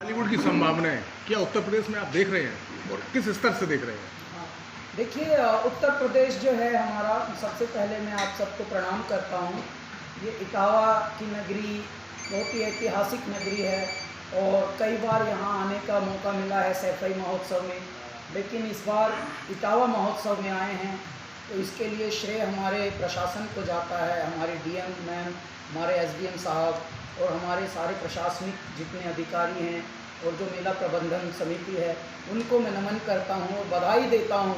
बॉलीवुड की संभावनाएं क्या उत्तर प्रदेश में आप देख रहे हैं और किस स्तर से देख रहे हैं? देखिए, उत्तर प्रदेश जो है हमारा, सबसे पहले मैं आप सबको प्रणाम करता हूँ। ये इटावा की नगरी बहुत ही ऐतिहासिक नगरी है और कई बार यहाँ आने का मौका मिला है सैफई महोत्सव में, लेकिन इस बार इटावा महोत्सव में आए हैं तो इसके लिए श्रेय हमारे प्रशासन को जाता है। हमारे डीएम मैम, हमारे एसडीएम साहब और हमारे सारे प्रशासनिक जितने अधिकारी हैं और जो मेला प्रबंधन समिति है, उनको मैं नमन करता हूँ और बधाई देता हूँ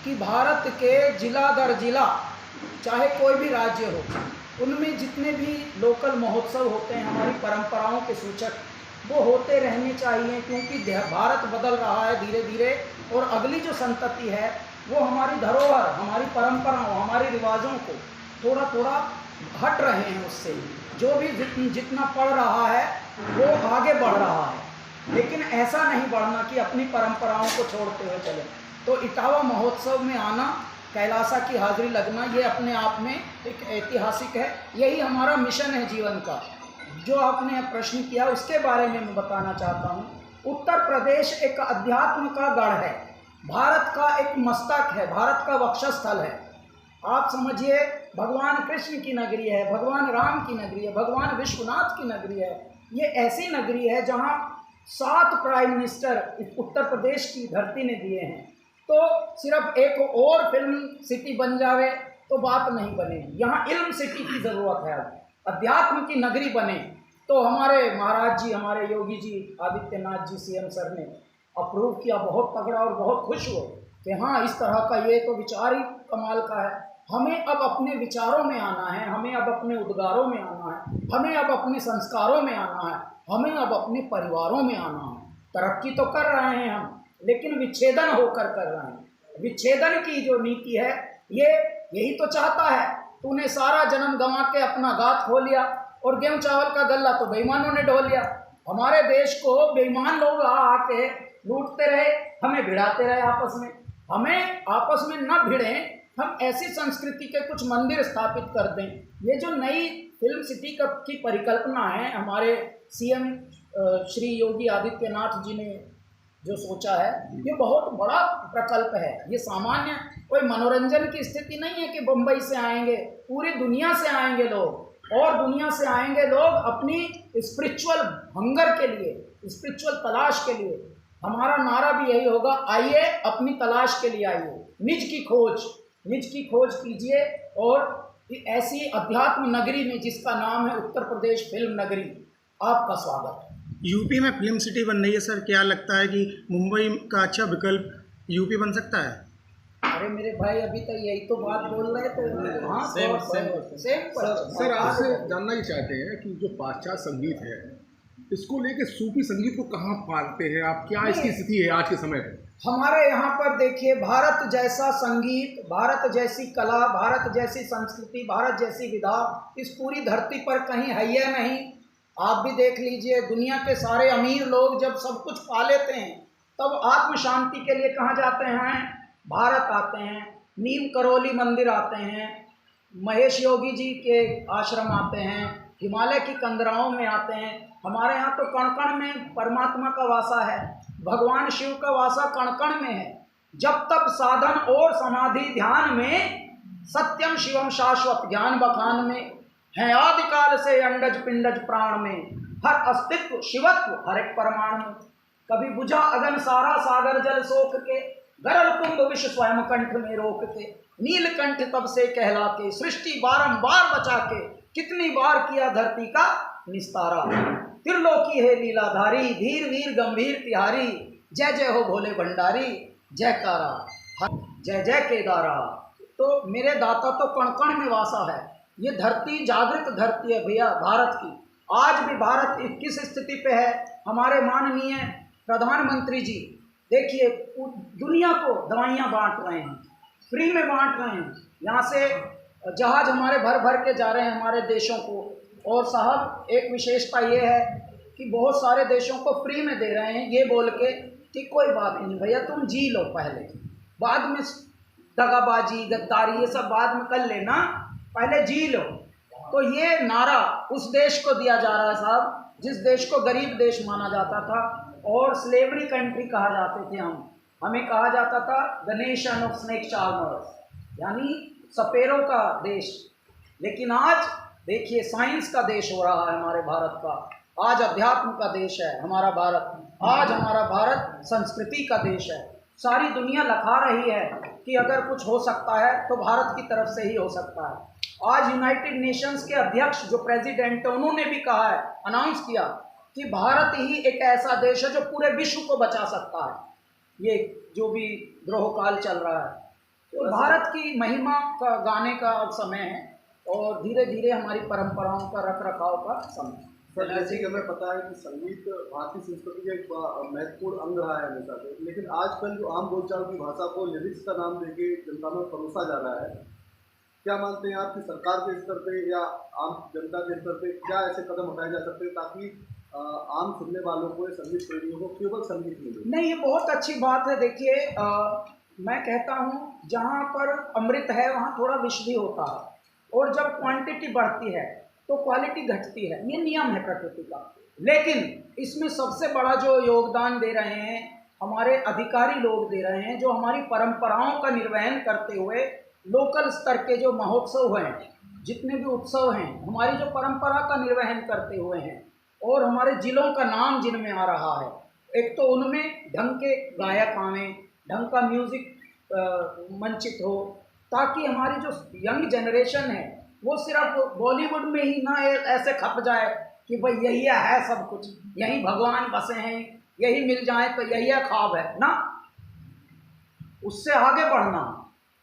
कि भारत के जिला दर जिला, चाहे कोई भी राज्य हो, उनमें जितने भी लोकल महोत्सव होते हैं हमारी परंपराओं के सूचक, वो होते रहने चाहिए, क्योंकि भारत बदल रहा है धीरे धीरे और अगली जो संतति है वो हमारी धरोहर, हमारी परंपराओं, हमारे रिवाजों को थोड़ा थोड़ा हट रहे हैं उससे। जो भी जितना पढ़ रहा है वो आगे बढ़ रहा है, लेकिन ऐसा नहीं बढ़ना कि अपनी परंपराओं को छोड़ते हुए चले। तो इटावा महोत्सव में आना, कैलासा की हाजिरी लगना, ये अपने आप में एक ऐतिहासिक है। यही हमारा मिशन है जीवन का। जो आपने प्रश्न किया उसके बारे में मैं बताना चाहता हूँ। उत्तर प्रदेश एक अध्यात्म का गढ़ है, भारत का एक मस्तक है, भारत का वक्षस्थल है। आप समझिए, भगवान कृष्ण की नगरी है, भगवान राम की नगरी है, भगवान विश्वनाथ की नगरी है। ये ऐसी नगरी है जहाँ 7 प्राइम मिनिस्टर उत्तर प्रदेश की धरती ने दिए हैं। तो सिर्फ एक और फिल्म सिटी बन जावे तो बात नहीं बनेगी। यहाँ इल्म सिटी की ज़रूरत है, अध्यात्म की नगरी बने। तो हमारे महाराज जी, हमारे योगी जी आदित्यनाथ जी सीएम सर ने अप्रूव किया, बहुत तगड़ा, और बहुत खुश हुए कि हाँ, इस तरह का ये तो विचार ही कमाल का है। हमें अब अपने विचारों में आना है, हमें अब अपने उद्गारों में आना है, हमें अब अपने संस्कारों में आना है, हमें अब अपने परिवारों में आना है। तरक्की तो कर रहे हैं हम, लेकिन विच्छेदन होकर कर रहे हैं। विच्छेदन की जो नीति है, ये यही तो चाहता है। तूने सारा जन्म गंवा के अपना गात खो लिया और गेहूं चावल का गल्ला तो बेईमानों ने ढो लिया। हमारे देश को बेईमान लोग आके लूटते रहे, हमें भिड़ाते रहे आपस में। हमें आपस में न भिड़ें, हम ऐसी संस्कृति के कुछ मंदिर स्थापित कर दें। ये जो नई फिल्म सिटी की परिकल्पना है, हमारे सीएम श्री योगी आदित्यनाथ जी ने जो सोचा है, ये बहुत बड़ा प्रकल्प है। ये सामान्य कोई मनोरंजन की स्थिति नहीं है कि बम्बई से आएंगे, पूरी दुनिया से आएंगे लोग, और दुनिया से आएंगे लोग अपनी स्पिरिचुअल हंगर के लिए, स्पिरिचुअल तलाश के लिए। हमारा नारा भी यही होगा, आइए अपनी तलाश के लिए आइए, निज की खोज कीजिए। और ऐसी अध्यात्म नगरी में जिसका नाम है उत्तर प्रदेश फिल्म नगरी, आपका स्वागत है। यूपी में फिल्म सिटी बन रही है सर, क्या लगता है कि मुंबई का अच्छा विकल्प यूपी बन सकता है? अरे मेरे भाई, अभी तक यही तो बात बोल रहे थे। हाँ, सर, आपसे जानना ही चाहते हैं कि जो पाश्चात्य संगीत है, इसको लेके सूफी संगीत को कहाँ पाते हैं आप? क्या इसकी स्थिति है आज के समय में? हमारे यहाँ पर देखिए, भारत जैसा संगीत, भारत जैसी कला, भारत जैसी संस्कृति, भारत जैसी विधा इस पूरी धरती पर कहीं है या नहीं। आप भी देख लीजिए, दुनिया के सारे अमीर लोग जब सब कुछ पा लेते हैं तब आत्म शांति के लिए कहाँ जाते हैं? भारत आते हैं, नीम करोली मंदिर आते हैं, महेश योगी जी के आश्रम आते हैं, हिमालय की कंदराओं में आते हैं। हमारे यहाँ तो कण कण में परमात्मा का वासा है, भगवान शिव का वासा कण कण में है। जब तक साधन और समाधि ध्यान में, सत्यम शिवम शाश्वत ज्ञान बखान में है। आदिकाल से अंडज पिंडज प्राण में, हर अस्तित्व शिवत्व हर एक परमाणु में। कभी बुझा अगन सारा सागर जल सोख के, गरल कुंभ विश्व स्वयं कंठ में रोक के। नीलकंठ तब से कहला के, सृष्टि बारंबार बचा के, कितनी बार किया धरती का निस्तारा। त्रिलोकी है लीलाधारी, धीर वीर गंभीर तिहारी, जय जय हो भोले भंडारी, जयकारा जय जय केदारा। तो मेरे दाता तो कण कण में वासा है। ये धरती जागृत धरती है भैया, भारत की। आज भी भारत किस स्थिति पे है? हमारे माननीय प्रधानमंत्री जी देखिए, दुनिया को दवाइयाँ बांट रहे हैं, फ्री में बांट रहे हैं। यहाँ से जहाज हमारे भर भर के जा रहे हैं हमारे देशों को। और साहब, एक विशेषता ये है कि बहुत सारे देशों को फ्री में दे रहे हैं, ये बोल के कि कोई बात नहीं भैया, तुम जी लो पहले, बाद में दगाबाजी गद्दारी ये सब बाद में कर लेना, पहले जी लो। तो ये नारा उस देश को दिया जा रहा है साहब, जिस देश को गरीब देश माना जाता था। और स्लेवरी कंट्री कहा जाते थे हमें कहा जाता था the nation of snake charmers, यानी सपेरों का देश। लेकिन आज देखिए साइंस का देश हो रहा है हमारे भारत का, आज अध्यात्म का देश है हमारा भारत, आज हमारा भारत संस्कृति का देश है। सारी दुनिया लखा रही है कि अगर कुछ हो सकता है तो भारत की तरफ से ही हो सकता है। आज यूनाइटेड नेशंस के अध्यक्ष जो प्रेसिडेंट है उन्होंने भी कहा है, अनाउंस किया कि भारत ही एक ऐसा देश है जो पूरे विश्व को बचा सकता है, ये जो भी द्रोहकाल चल रहा है। तो भारत की महिमा का गाने का अब समय है और धीरे धीरे हमारी परंपराओं का रख रखाव का समय है। सर जैसे कि हमें पता है कि संगीत भारतीय संस्कृति का एक महत्वपूर्ण अंग रहा है हमेशा से, लेकिन आजकल जो आम बोलचाल की भाषा को लिरिक्स का नाम देके जनता में परोसा जा रहा है, क्या मानते हैं आप कि सरकार के स्तर पे या आम जनता के स्तर पे क्या ऐसे कदम उठाए जा सकते हैं ताकि आम सुनने वालों को संगीत प्रेमियों को केवल संगीत मिले? नहीं, ये बहुत अच्छी बात है। देखिए मैं कहता हूँ जहाँ पर अमृत है वहाँ थोड़ा विष भी होता है, और जब क्वांटिटी बढ़ती है तो क्वालिटी घटती है, ये नियम है प्रकृति का। लेकिन इसमें सबसे बड़ा जो योगदान दे रहे हैं हमारे अधिकारी लोग दे रहे हैं, जो हमारी परंपराओं का निर्वहन करते हुए लोकल स्तर के जो महोत्सव हैं, जितने भी उत्सव हैं, हमारी जो परंपरा का निर्वहन करते हुए हैं और हमारे जिलों का नाम जिनमें आ रहा है। एक तो उनमें ढंग के गायक आवें, ढंग का म्यूज़िक मंचित हो, ताकि हमारी जो यंग जनरेशन है वो सिर्फ बॉलीवुड में ही ना ऐसे खप जाए कि भाई यही है सब कुछ, यही भगवान बसे हैं, यही मिल जाए तो यही ख्वाब है ना। उससे आगे बढ़ना,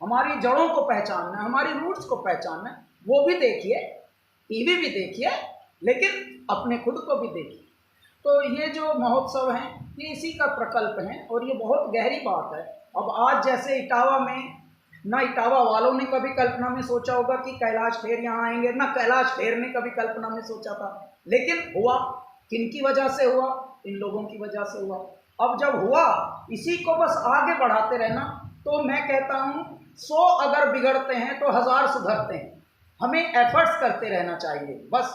हमारी जड़ों को पहचानना, हमारी रूट्स को पहचानना, वो भी देखिए, टीवी भी देखिए, लेकिन अपने खुद को भी देखिए। तो ये जो महोत्सव हैं ये इसी का प्रकल्प हैं और ये बहुत गहरी बात है। अब आज जैसे इटावा में, ना इटावा वालों ने कभी कल्पना में सोचा होगा कि कैलाश खेर यहाँ आएंगे, ना कैलाश खेर ने कभी कल्पना में सोचा था, लेकिन हुआ। किनकी वजह से हुआ? इन लोगों की वजह से हुआ। अब जब हुआ, इसी को बस आगे बढ़ाते रहना। तो मैं कहता हूँ 100 अगर बिगड़ते हैं तो 1000 सुधरते हैं। हमें एफर्ट्स करते रहना चाहिए बस।